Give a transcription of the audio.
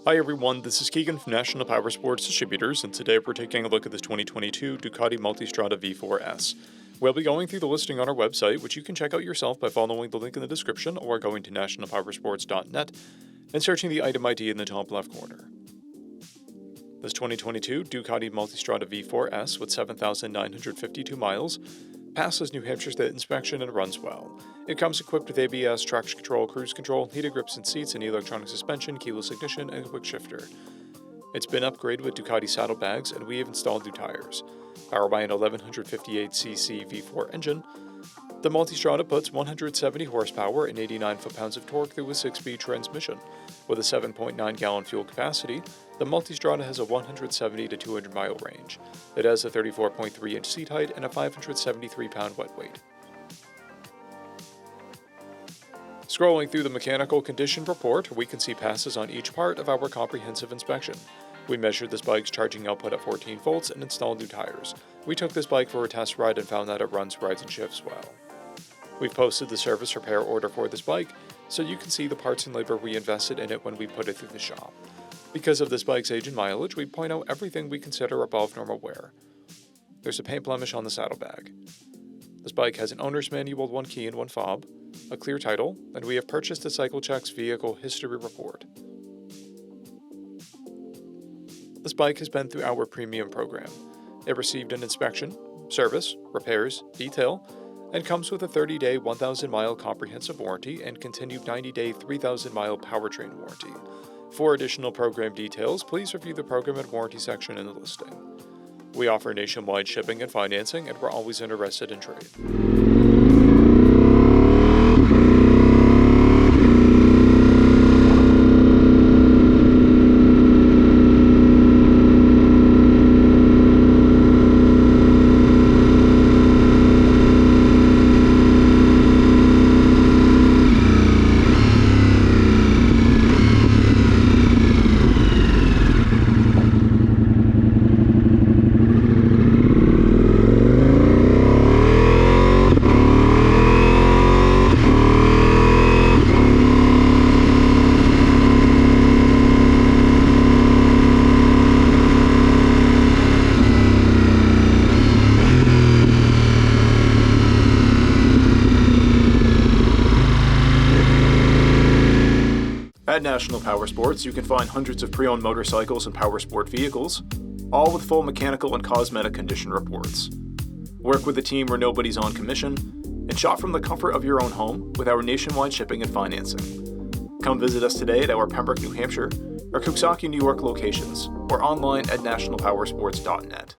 Hi everyone, this is Keegan from National Powersports Distributors, and today we're taking a look at this 2022 DUCATI MULTISTRADA V4S. We'll be going through the listing on our website, which you can check out yourself by following the link in the description or going to nationalpowersports.net and searching the item ID in the top left corner. This 2022 DUCATI MULTISTRADA V4S with 7,952 miles passes New Hampshire State inspection and runs well. It comes equipped with ABS, traction control, cruise control, heated grips and seats, and electronic suspension, keyless ignition, and a quick shifter. It's been upgraded with Ducati saddlebags, and we have installed new tires. Powered by an 1158cc V4 engine, the Multistrada puts 170 horsepower and 89 foot-pounds of torque through a 6-speed transmission. With a 7.9-gallon fuel capacity, the Multistrada has a 170 to 200 mile range. It has a 34.3-inch seat height and a 573-pound wet weight. Scrolling through the mechanical condition report, we can see passes on each part of our comprehensive inspection. We measured this bike's charging output at 14 volts and installed new tires. We took this bike for a test ride and found that it runs, rides, and shifts well. We've posted the service repair order for this bike, so you can see the parts and labor we invested in it when we put it through the shop. Because of this bike's age and mileage, we point out everything we consider above normal wear. There's a paint blemish on the saddlebag. This bike has an owner's manual, 1 key and 1 fob, a clear title, and we have purchased a CycleCheck's vehicle history report. This bike has been through our premium program. It received an inspection, service, repairs, detail, and comes with a 30-day 1,000-mile comprehensive warranty and continued 90-day 3,000-mile powertrain warranty. For additional program details, please review the program and warranty section in the listing. We offer nationwide shipping and financing, and we're always interested in trade. At National Powersports, you can find hundreds of pre-owned motorcycles and powersport vehicles, all with full mechanical and cosmetic condition reports. Work with a team where nobody's on commission, and shop from the comfort of your own home with our nationwide shipping and financing. Come visit us today at our Pembroke, New Hampshire, or Coxsackie, New York locations, or online at nationalpowersports.net.